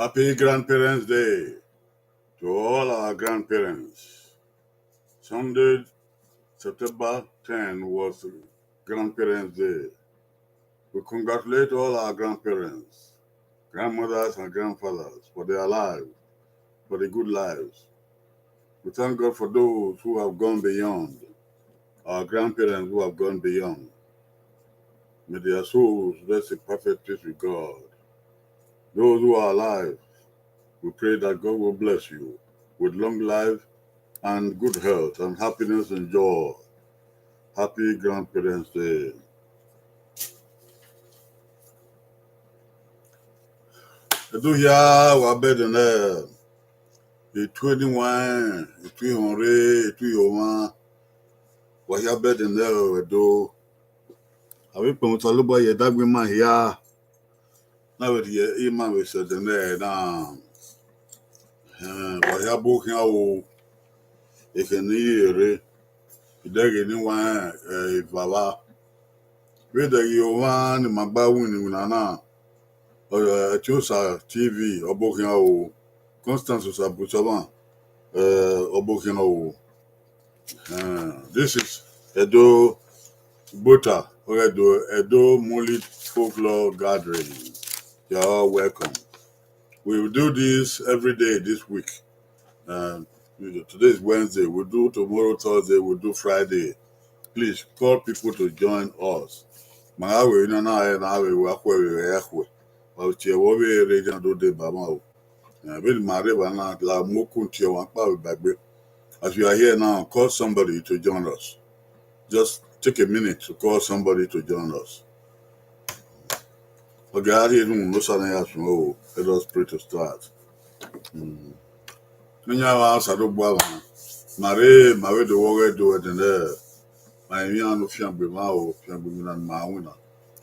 Happy Grandparents' Day to all our grandparents. Sunday, September 10 was Grandparents' Day. We congratulate all our grandparents, grandmothers and grandfathers for their lives, for the good lives. We thank God for those who have gone beyond, our grandparents who have gone beyond. May their souls rest in perfect peace with God. Those who are alive, we pray that God will bless you with long life and good health and happiness and joy. Happy Grandparents' Day. Edu ya wa bed na etu ni wan etu honre etu yoma wa ya bed na edo abi pon to lo boy dagbe ma ya na we ye e ma we se de na wa ya bo kan o e ke ni ere idege ni wan baba we de yoma ni magba wu ni na Chosa TV Obokin o Constance Osabuchaban Obokin o this is Ibota or Edo Moonlit Folklore Gathering. You're all welcome. We will do this every day this week. Today is Wednesday. We'll do tomorrow Thursday. We'll do Friday. Please call people to join us. Magawe ina na we wakwe we yakwe. Wauchie wowe region do de bama. As we are here now, call somebody to join us. Just take a minute to call somebody to join us. Okay, let us pray to start. Mare, Mare de Wore do it in there. My young Fiambimao, Fiambiman Mauna.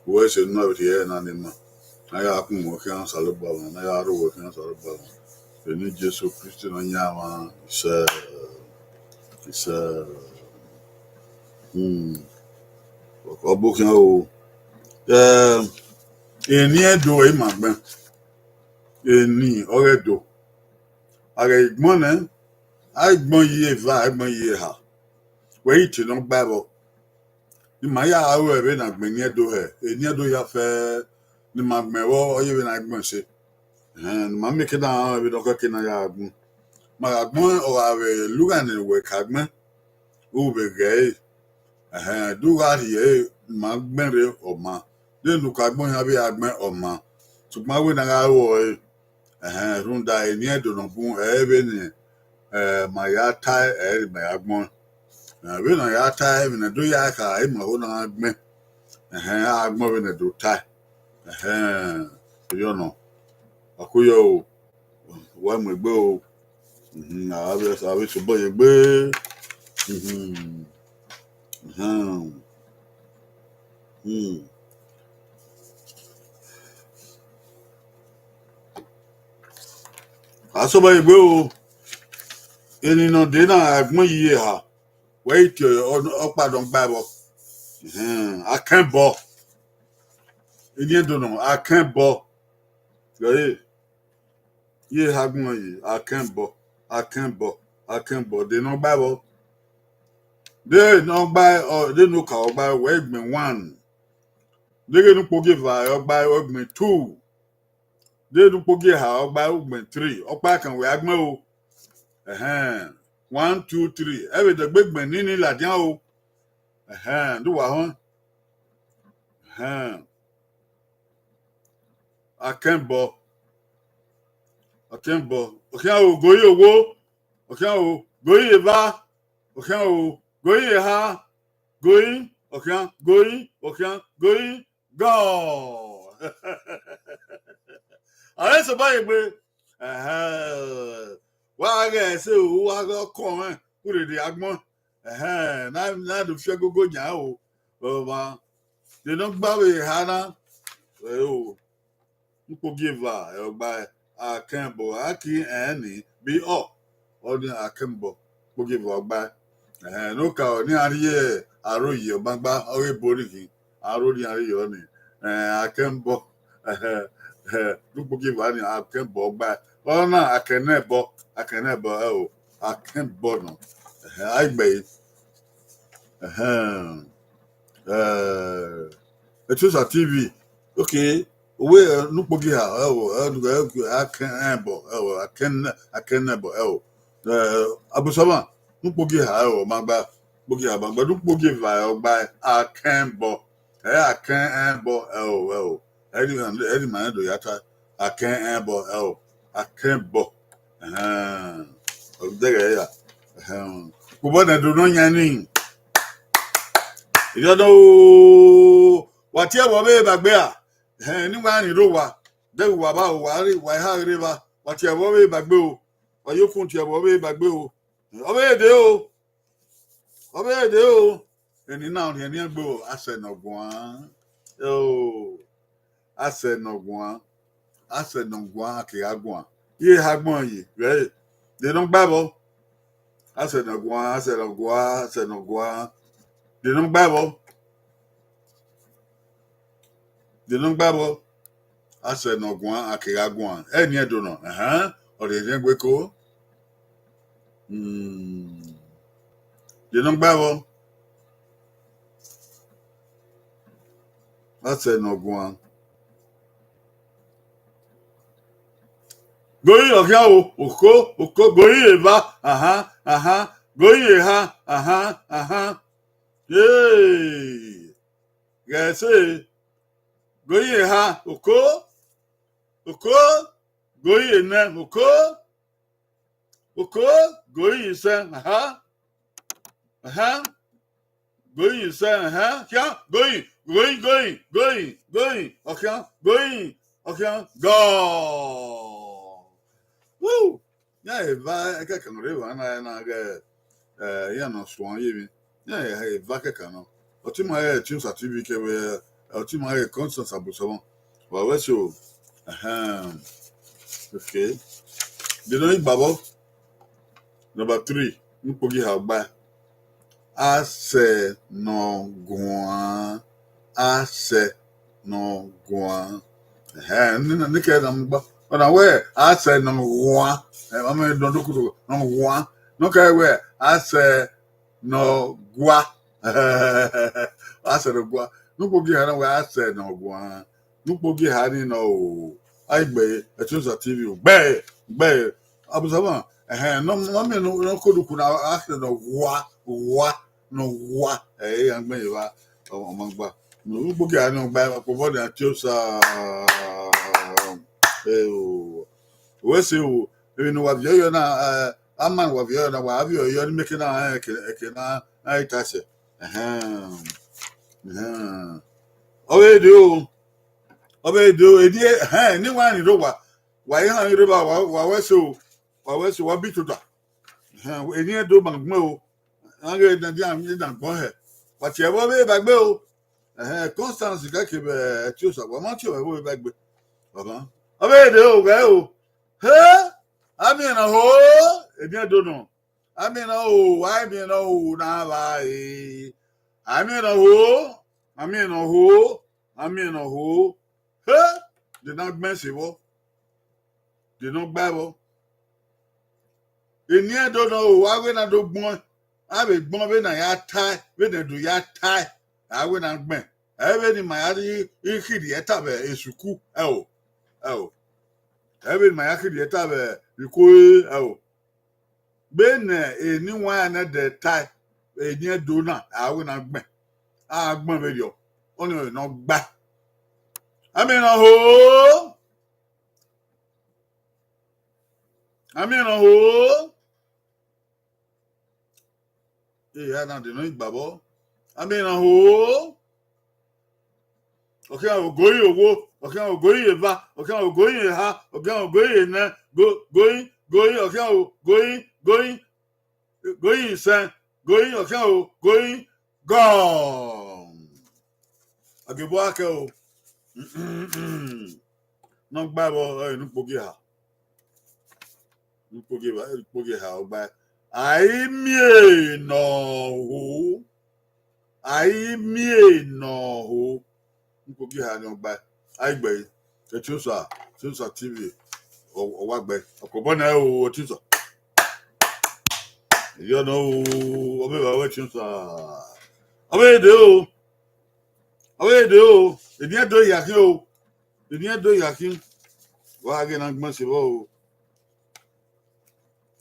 Who is in North here and Anima. I have working on Salabama, and I are working on Salabama. The new Jesus Christian on Yama is Obokin o. Eni edo e magben. Eni oredo. Are igbon ne? Aigbon ye va, aigbon ye ha. We iti no Bible. Ni ma ya awo ebe na gben ni edo he. Eni edo ya fe ni magben wo oye we na igbon se. Ni ma me ke na ebe do ke na ya agbon. Ma agbon o ave luga ni we kagben. U be gay. Do what ye magben re o ma. De nu kagbon ya be agben o ma. Ṣùgbọ́n we na ga wo runda eni edo no bun ebe ni ma ya tai ma ya gbon we na ya tai we na do ya ka e ma ho na agben agbon we na do tai you know akuyo wa mo gbe o na abi so boy gbe aso boy gbe o eni no de na agbon yi ha wait o padon Bible akembo eni edo no akembo ye hagbon yi akembo de no Bible de no gba de no ka ogba we gbin 1 de no pogi va ogba ogbin 2 de no pogi ha ogba ogbin 3 opa kan we agbon o 1 2 3 every de gbin ni ladian o do wa hon akembo okian o goyi owo okian o goyi eva okian o goyi ha goyi okian goyi God. Are so ba egbe wa ga se o wa ga ko kure de agbon na do fi gogo jan o ma de no gba we ha na o npo give e gba akembo aki eni bi odin akembo po give ogba no ka ni ariye aroye ogbagba ore bori ki aro ni ariye oni akembo Nupogi vani akembo ba. Ona akenebo oh akembo no. Aigbe it's a TV. Okay. We nupogi ha akenebo akenebo abusama nupogi ha magba bogi ha magba nupogi va ba akembo Eddie man do yata akembo odege ya kubona do no nyani idodo wati ebo be bagbe a ni wa ni ro wa de wa ba o wa ri wa ha ri ba wati ebo be bagbe o wa yokun ti ebo be bagbe o obe de o eni na ni eni agbo ase no gwan ase no gwan ke agwan ye agbon yi re they don't babble ase no gwan they don't babble ase no gwan ke agwan eni edo no o de yen gbe ko they don't babble ase no gwan Goyi ọ̀kẹ́ òkó goyi èbá goyi èha gẹ̀ẹ́sẹ̀ goyi èha òkó goyi ènẹ òkó goyi ìsẹ́ goyi ìsẹ́ kíá goyi ọ̀kẹ́ gọ́ọ̀. Woo! Yeah, I can river and I get no swan even. Yeah, I vacacano. Or to my tunes at TV where or to my constance abusavon. Well, what's you? Okay. You know, Babo. Number 3. Nupogi how by. I say no guan. Nick But where I said number one, I mean, don't look number one. No care where I said no gua. I said no gua. No pogi had where I said no gua. No pogi had no. I bay a choose a TV. Bay. I was a one. No could ask no what. Eh, young man, among ba. No pogi had no bad for the choose we say you know what you na amman wa you na wa you you make na ekena ai tase obe do edi ni wa ni ro wa yi han ro ba wa we so wa bi to da eni do bangbon o an ge dan dia mi dan gbon he wa ti e bo be bagbe o constance ka ke be ti o so wa ma ti o be bagbe baba obe do we o I mean a ho e bien do no I mean na vai I mean a ho de not mercy wo de no bible e ni do no wa we na do gbon a be gbon be na ya tai we na do ya tai a we na gbon e be ni ma ya ri ikiri eta be esuku Every my akidi etabe biko ben eni wan na de tai eni do na awe na gbon agbon be yo oni no gba ami no ho ya na de no igbabo ami no ho okay ogoyi owo okay ogoyi eva okay ogoyi ha okay ogoyi na goyi okay goyi sen goyi okay goyi gone agebo ake o no gbabo nupogi ha ogba ai mie no ho Nupogi ha no ba aigbe Etusa TV. Or what by Okobona or Tusa. You know, what you away do. Away do. The near do Yakio. The near do Yakin. Wagon and Massivo.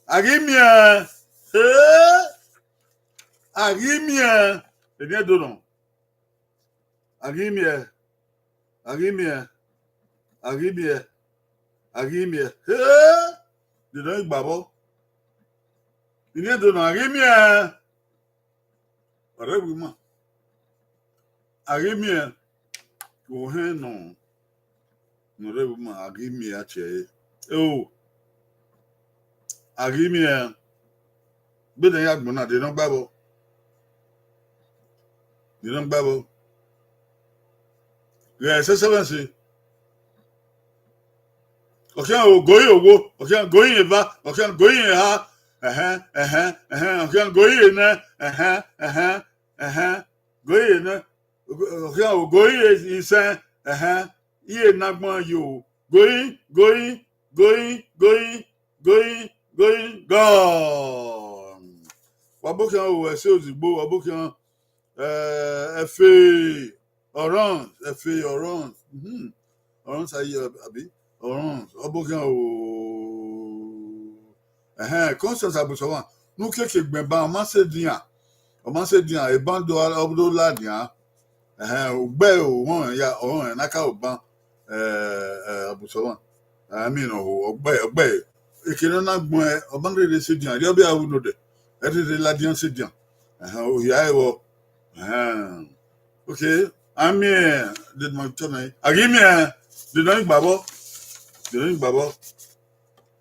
Agimia. Agimia. The near do no. Agimia. Agimia. Agimia. Agimia. The dog bubble. The near do no. Agimia. Whatever we want. Agimia. Go hen no. No, they will agimia. Oh, agimia. But they have money. They don't babble. They don't babble. Yes, excellency. Okay, I'll go you go. Okay, I'm going eva. Okay, I'm going ha. Okay, I'm going na. Go in. Okay, I'll go in. Say Ye nagma you. Going. Gone. Wabokan o ese ozigbo. Wabokan Efe Orange. Orange ayi abi. Orange. Wabokan o. Conscience abusawan. Nu keke gbẹ̀bá ọmọ ṣe diyan ìbọn ọdún ládìyàn ògbẹ́ òwọ̀n ya ọ̀hún ẹ̀ náà ọ̀bán abusawan ọgbẹ́ ìkíni náà gbọ́n ẹ ọ̀bán rere ṣe diyan ẹ̀dí ọbẹ̀ àwùjọ dẹ̀ ẹ̀dí rere ládìyàn ṣe diyan òyà ẹ̀ wọ ok àmì ẹ̀ dídùn ọ̀tọ́nà yìí àgìmì ẹ̀ dídùn ìgbàbọ̀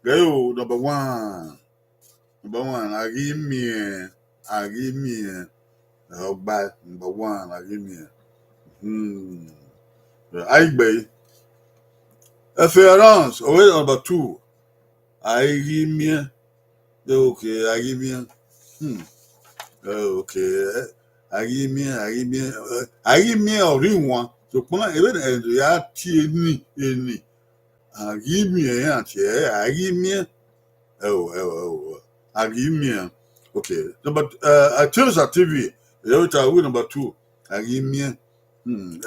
gẹ́yò number one àgìmì ẹ̀ ọgbà number one àgìmì ẹ̀ àìgbẹ́ Espérance òwe number two àgìmì ẹ̀ ok àgìmì ẹ̀ ok àgìmì ẹ̀ ọ̀rí wọn ṣùgbọ́n ewé ẹ̀dùn yà á ti ẹni àgìmì ẹ̀ àti ẹ̀ àgìmì ẹ̀ Agimia. Okay. Tusa TV. Win number two. Agimia.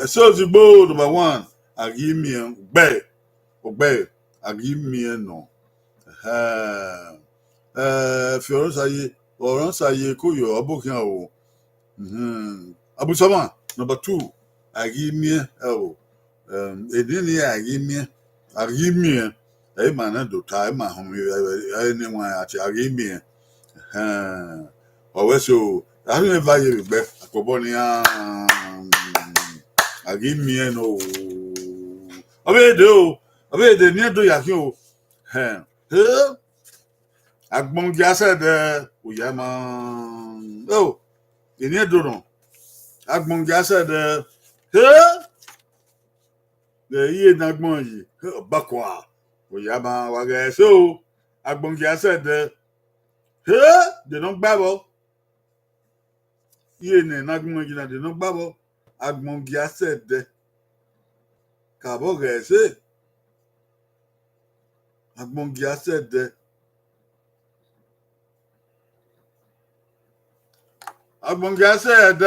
So the bowl number one. Agimia. Obey. Agimia no. Florence aye kuyo abokin o. Abusama number two. Agimia. Edini Agimia. Ẹ máa ná dòtà ẹ máa hàn ẹ ní wọn àti àrímì ẹ ọwẹ so àárín ẹ bá yẹ gbẹ àkọ́bọ ni àrímì ẹ nọ ọbẹ èdè ní ẹdọ yàkí o agbọngi asẹdẹ òyà máa ìní ẹdọ nọ agbọngi asẹdẹ iye nagbọn yìí ọbakọ a. Oyama wage so agbongi said they don't babble. Ye ne nagmongina they don't babble. Agbongi said Kabo gese. Agbongi said Agbongi said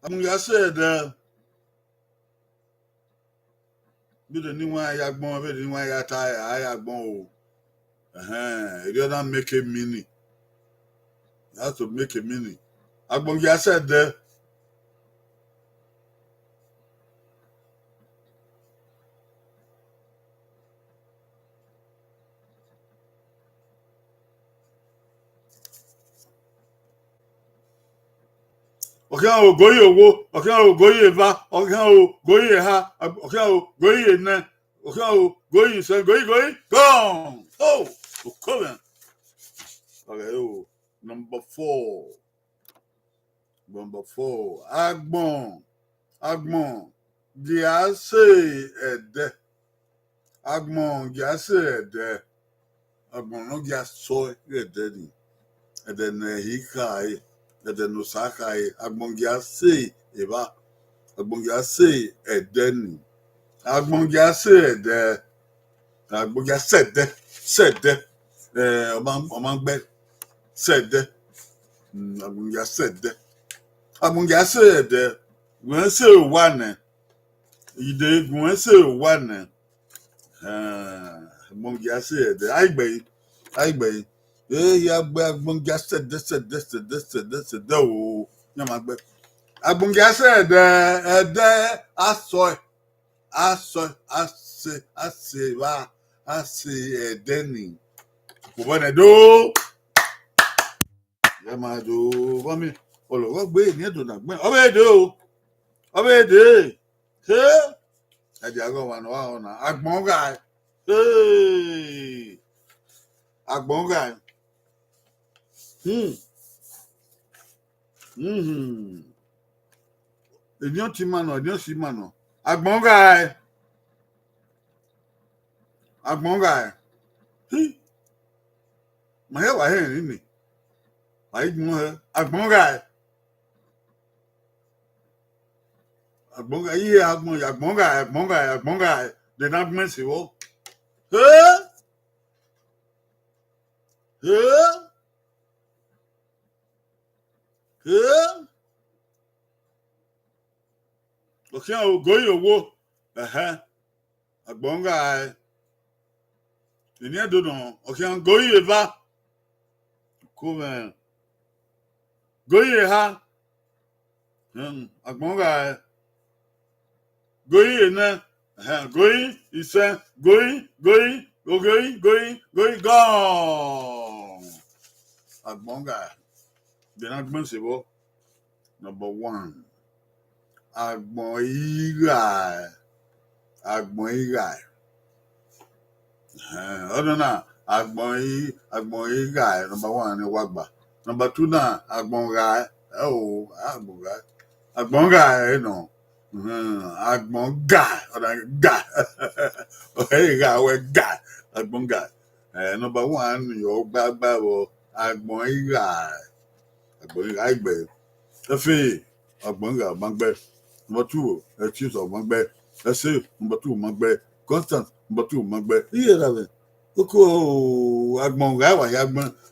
Agbongi said bí the ní wọn ayagbọn bí the ní wọn ayata ayagbọn o if you don't make a mini you have to make a mini Agbongi said okay, I'll go you okay, I'll go you eva okay, I'll go you ha okay, I'll go you na okay, I'll go you say go gone come on. Okay, number four Agbon giase ede Agbon giase ede Agbon no giaso ede ni ede na hika ede no saka e agbongia se eba agbongia se edeni agbongia se ede agbongia sede oman gbe sede agbongia se ede wen se wane ide wen se wane agbongia se ede aigbe ya gbe agbongia sede o nyama gbe agbongia se ede aso ase va ase edeni kubone do yama do wami olowo gbe ni do na gbe obede he adi ago wa no wa na agbonga hey agbonga eniyan ti mano agbonga hi ma he wa he ni ai gbon he agbonga iye agbonga de na gbon se wo he okian ogoyi owo agbonga eniyan do no okian goyi eva Come goyi ha agbonga goyi na goyi ise goyi gone agbonga de na gbon se wo number 1 agbon ira other na agbon ira number 1 ni wagba number 2 na agbon ra agbon ra no agbon ga other ga okay ga we ga agbon ga number 1 yo gbagba wo agbon ira igbe efe agbon ira magbe number 2 choose of magbe say number 2 magbe constant number 2 magbe iye la we oko agbon ira wa ya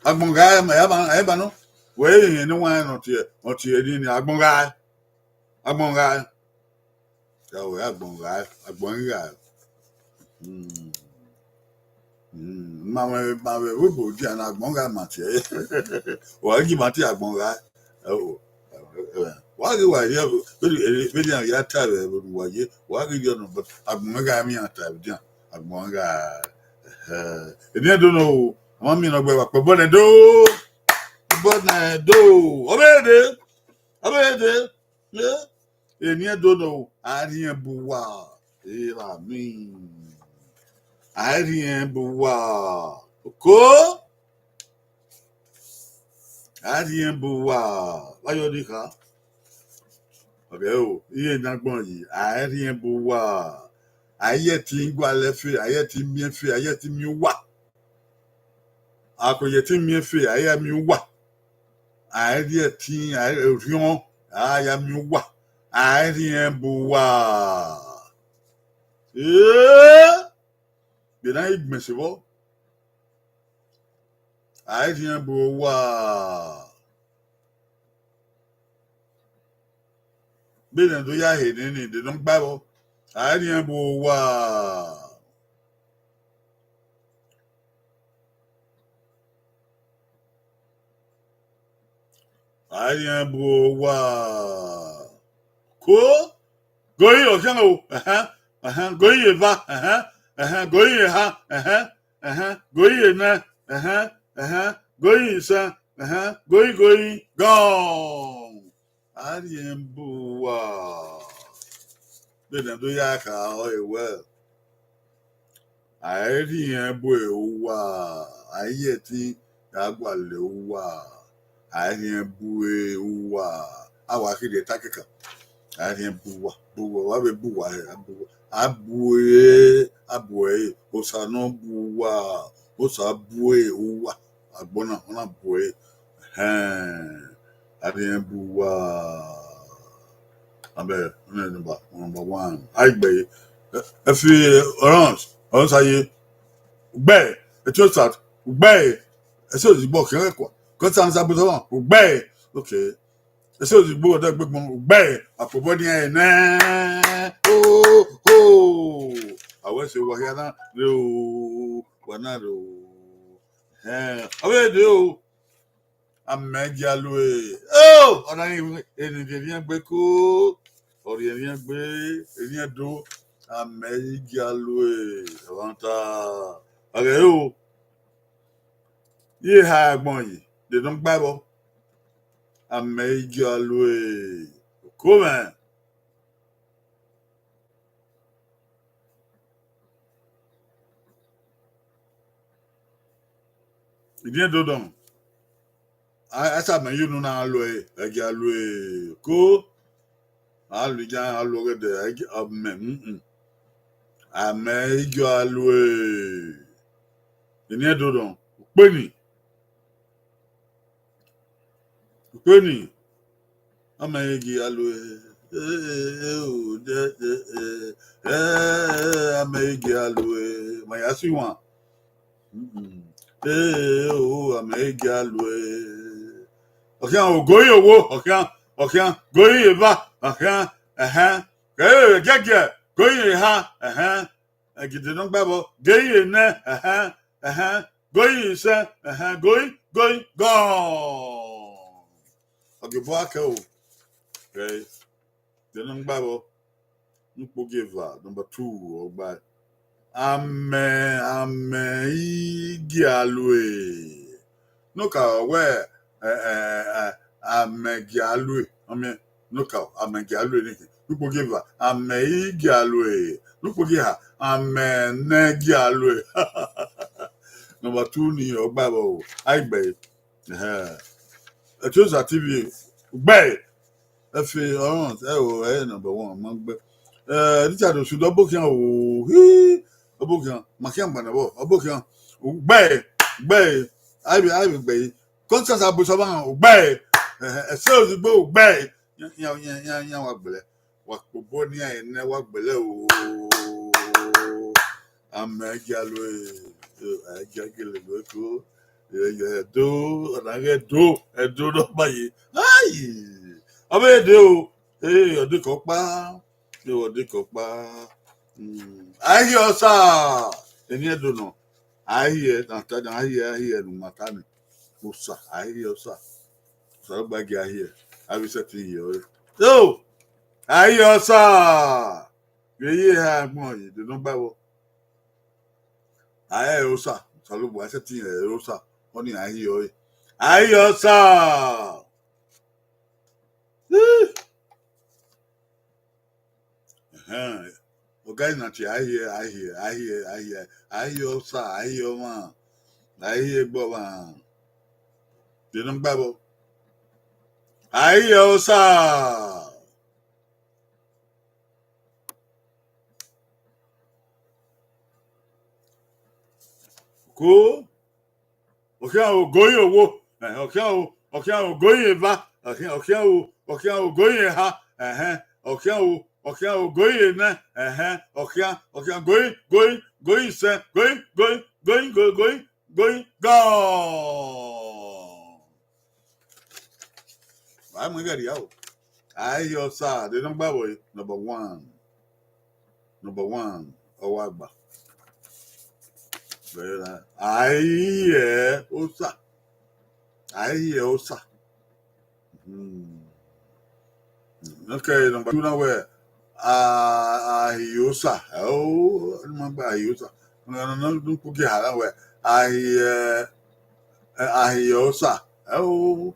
agbon ira ma ya ba no we yin ni wan no ti ni agbon ira ya we agbon ira ma we bo di ana agbon ira ma ti wa gi ma ti agbon ira wagi wa ya be ya ta be wa ye wagi yo no but agbon ira mi ata be dia agbon ira eni do no ma mi no gbe wa pe bone do obede eni do no ari bu wa era mi ari bu wa ko ari bu wa wayo di ka o iye nagbon yi ari bu wa aye ti ngwa lefe aye ti mi efe aye ti mi wa akoye ti mi efe aye mi wa ari ti orion aya mi wa ari bu wa be na igbense wo ari bu wa be na do ya he ni de don gba wo ari bu wa ari bu wa ko goyi okian o goyi eva goyi ha goyi na goyi isa goyi gone ari bu wa be na do ya ka o ewe ari bu e wa aye ti agwa le wa ari bu e wa awa ki de takika ari bu wa be bu wa abue osano bu wa osa bue wa agbona ona bue Adembu number one. I be if you orange, say gbe et you start gbe. So the book here quoi. Quand ça nous a besoin gbe. Okay. So the book that big gbe. Apobo ni na. Oh. I was say wa here na do wana do. Awe do. Amẹ́jálóe. Ọ̀nà ènìyàn gbé kó. Ọ̀rẹ́ ènìyàn gbé. Ènìyàn dó. Amẹ́jálóe. Ọ̀rántà. Ọ̀rẹ́ o. Yé ha àgbọ̀n yìí. Dèdè ń gbábọ̀. Amẹ́jálóe. Kó mẹ́. Ìdíyẹn dòdò. Asa me you na aloe eja aloe ko aluja aloe de eja ame ijo aloe ni edodon peni ame igi aloe o de ame igi aloe mayasi wan o ame igi aloe Okian goyi owo okian goyi eva okian gege goyi ha gidi no gbabo goyi ne goyi se goyi gone ogibo ake o okay de no gbabo npo give number 2 ogba ame igi alue no ka we amegialue nuka amegialue niki nupo give ameigialue nupo give amenegialue number 2 ni ogbabo aigbe choose TV gbe efe oran number 1 mo gbe Richard Osudo bokian o obokian makian gbanabo obokian gbe ai gbe Conscience abusaba ogbe sales gbo ogbe yan wa gbele wa pobo ni ene wa gbele o amejalo ajagele loko do do bayi ai abede o ode ko pa ai osa eni edo no ai na ta ai no matani Osa, I osa. So bag here. I will set you. So, I osa. You have more. You don't buy. I osa. Salubo. I set you osa. Only I hear. I osa. Okay, not I hear. I osa. I hear man. I hear Boba. They don't babble. Aye, osa. Cool. Okay, I'll go your wo. Okay, I'll go your va. Okay, I'll go your ha. Okay, I'll go your na. Okay, going, sir. Going, go. I'm gonna get you. I hear sir. They don't buy number 1. Owagba. I hear osa. Okay, number 2 now where Ayosa. Oh, remember Ayosa. No, don't forget how where Ayosa. Oh.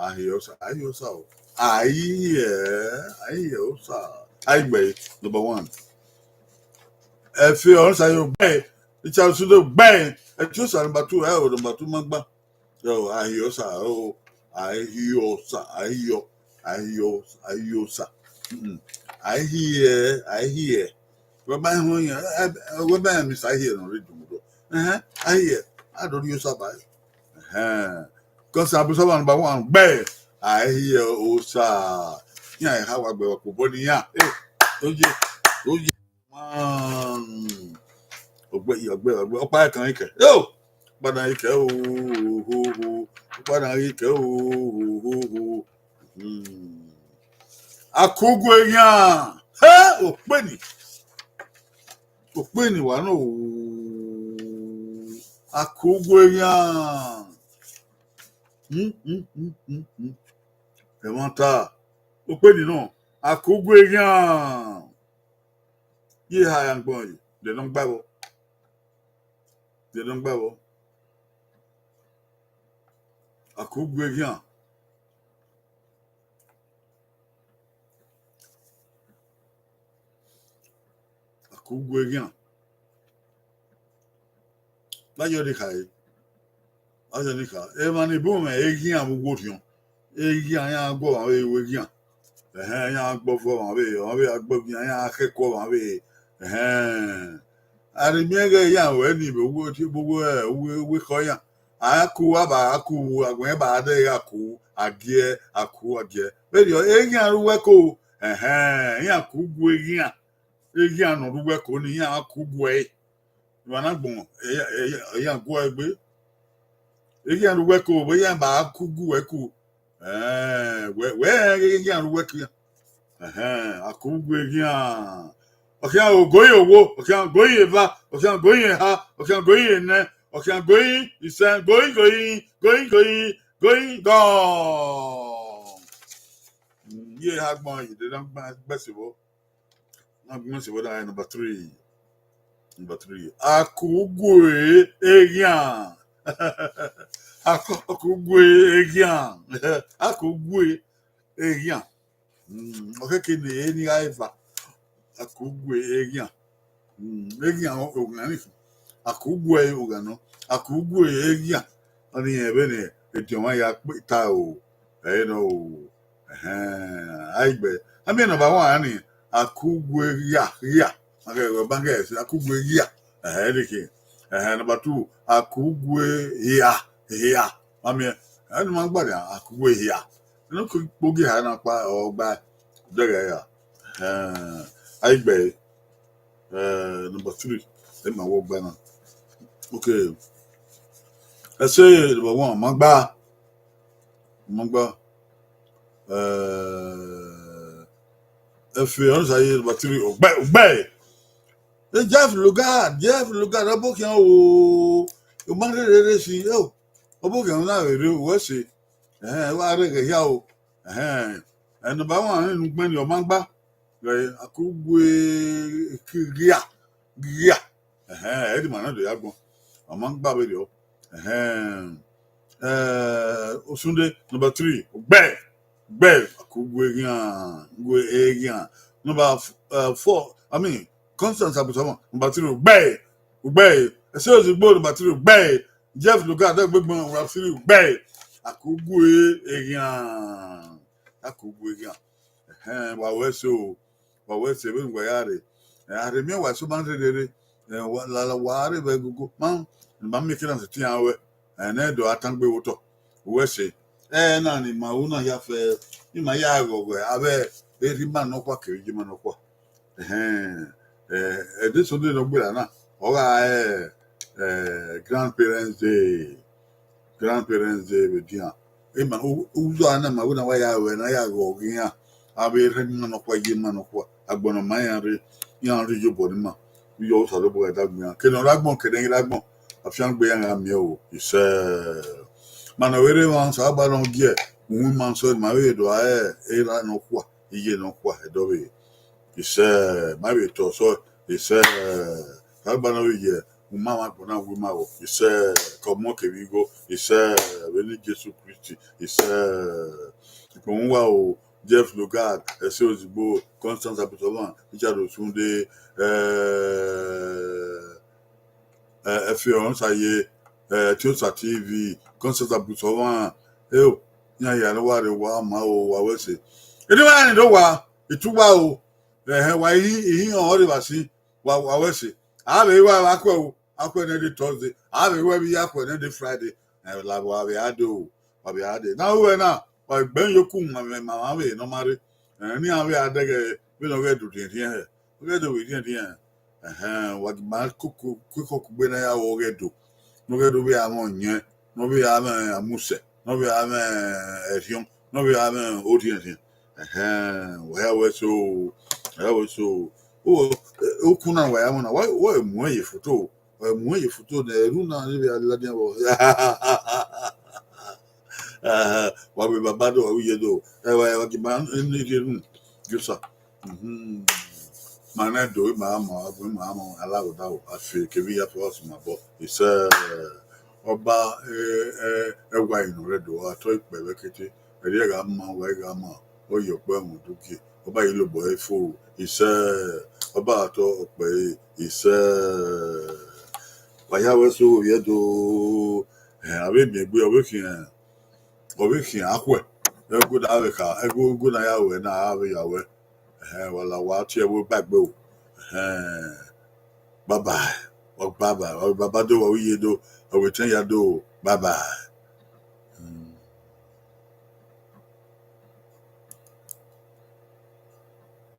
Ahiosa. I bay number 1. If you also you bay, it's also the bay. And choose number 2. Number 2 magba. So Ahiosa. Oh, Ahiosa. I hear. What by who? What by Miss I hear no read. I hear. I don't use a by. Because I was number 1. Bay. I hear Osa. Yeah, how I go to body. Yeah, oh, man. Ọ̀pá ẹ̀kan ikẹ̀ yóò padà ikẹ̀ ooo padà ikẹ̀ ooo àkógó èèyàn òpè ní wà náà ooo àkógó èèyàn ẹ̀wọ̀n ta òpè ní náà àkógó èèyàn yíyá àyàngbọ̀n yìí dẹ̀nà gbàgbọ́. Dẹ̀nà gbàgbọ́ àkógó èèyàn àkógó èèyàn lájọ́ ní kàyé lájọ́ ní kà ẹ máa ní bóun ẹ̀ èèyàn gbogbo tiwọn èèyàn yẹn gbọ́ àwọn èèwọ̀ èèyàn yẹn gbọ́ fún àwọn èèyàn gbọ́ bí yẹn akẹ́kọ̀ọ́ àwọn èèyàn àrèmíẹ́gẹ́ yẹn wẹ́ ní gbogbo tí gbogbo ẹ̀ owó kọ́ yẹn àákú àbá àkú àgbọ̀n bá dé àkú àgẹ́ àkú àgẹ́ bẹ́ẹ̀ni èèyàn arúgbẹ́kọ̀ yẹn àkógó èèyàn nọ̀rúgbẹ́kọ̀ ni yẹn àkógó ẹ̀ ìwọ̀nà gbọ̀n èèyàn gbọ́ ẹgbẹ́ èèyàn arúgbẹ́kọ̀ bẹ́ẹ̀ bá àkógó ẹ̀kú wẹ́ẹ̀ èèyàn arúgbẹ́kọ̀ yẹn àkógó èèyàn ọ̀kẹ́ ògóyè owó ọ̀kẹ́ ògóyè ẹ̀fà ọ̀kẹ́ ògóyè ẹ̀ha ọ̀kẹ́ ògóyè ẹ̀nẹ́ ọ̀kẹ́ ògóyè ìṣẹ́ góyì gọ́ọ̀. Yé ha gbọ́n yìí dé náà gbẹ́sìwọ́ dáa number 3 àkógó èèyàn àkógó èèyàn àkógó èèyàn ọ̀kẹ́ kìíní ẹni àìfà. Àkógó èèyàn ògànà nìkan àkógó ògànà àkógó èèyàn wọn ni ẹbẹ ni ètò wọn ya pé ta o ẹyẹ náà o àìgbẹ àmì nàbà wọn àní àkógó ríà akẹ́kọ̀ọ́ bánkẹ ẹsẹ àkógó ríà ẹdìkì nàbà 2 àkógó hìà àmì ẹni máa ń gbàdé àkógó hìà ẹni kò gbógi hà náà pa ọgbà dẹgẹ yà. Aigbe number 3 let my work banner. Okay, let's say number 1 mangba if you answer number 3 ogbe Jeff Lugard abokian o man rere si o abokian na rere o se wa rege ya o number 1 nínú gbe ni o mangba àkógó ríà ẹ̀ẹ́dì màá náà lè yàgbọ́n àmọ́ ń gbà bẹ́ẹ̀ Osunde number 3 gbẹ́ àkógó èèyàn number 4 I mean Constance Abusama number 3 gbẹ́ ẹ̀sẹ̀ òsìgbò number 3 gbẹ́ Jeff Lugard gbẹ́gbọ́n number 3 gbẹ́ àkógó èèyàn wàwẹ́ so wàwẹ́ sẹ̀ bẹ́ẹ̀ nígbà yára àrèmí ẹ̀wà so máa ń rere wàhálà bẹ́ẹ̀ gbogbo máa ń bá mi kí náà sì tí yàn wẹ́ ẹ̀ẹ́dọ̀ àtàǹgbé wòtọ̀ wẹ́ sẹ̀ náà ni màá náà yà fẹ́ ní màá yà àgọ̀gọ̀ abẹ́ ẹ̀rí máa nọ́kọ̀ kiri jí máa nọ́kọ̀ ẹ̀ẹ́dẹ́ sọ́dọ̀ náà gbéra náà ọ̀rọ̀ grandparents day bẹ̀ di hàn ema uzo ana mabuna wa yawe na ya go giya abe renna no kwa yima no kwa agbono mayare yan ri jobo ni ma yo sa lo bo da gbiyan ke no ragbon ke den ragbon afian gbe yan ami o ise mana were wan so agba no gie un man so ma we do era no kwa iye no kwa do we ise ma we to so ise agba no ye Mama bona wuma o ise komo kebigo ise beni Jesu Christi ise konwa o Jeff Lugard ese ozigbo Constance Abusama Richard Osunde efe on saye Tiosa TV Constance Abusama o nya ya no ware wa ma o wa wese eni wa ni do wa ituwa o wa yi on ore ba si wa wese abe wa akwa o akwenede Thursday abe we bi akwenede Friday la wa be ado now we na Ben yoku mama we no mare. Ni awe adege we no we do here. We do we here. What man kuku gbe na ya wo gedo. No gedo we amonye. No we am amuse. No we am erion. No we am audience. Where we so oh okuna wa ya na wa mu ye photo. Wa mu ye photo na ru na ni ya la dia wo. Wa we babado wa ye do. Wa ki man ni ru. Jusa. Mana do mama alawo da o afi ke bi ya to so mabo ise oba ewa inu redo ato ipe bekete eri ga ma wa ga ma o yo pe mu duki oba yi lo bo efo ise oba ato pe ise wa ya we so ye do abi mi gbe obi ki akwe ego da we ka ego na ya we na abi ya we wala wa tie wo gbagbe o bye bye bye bye baba do wa wiye do o we ten ya do bye bye.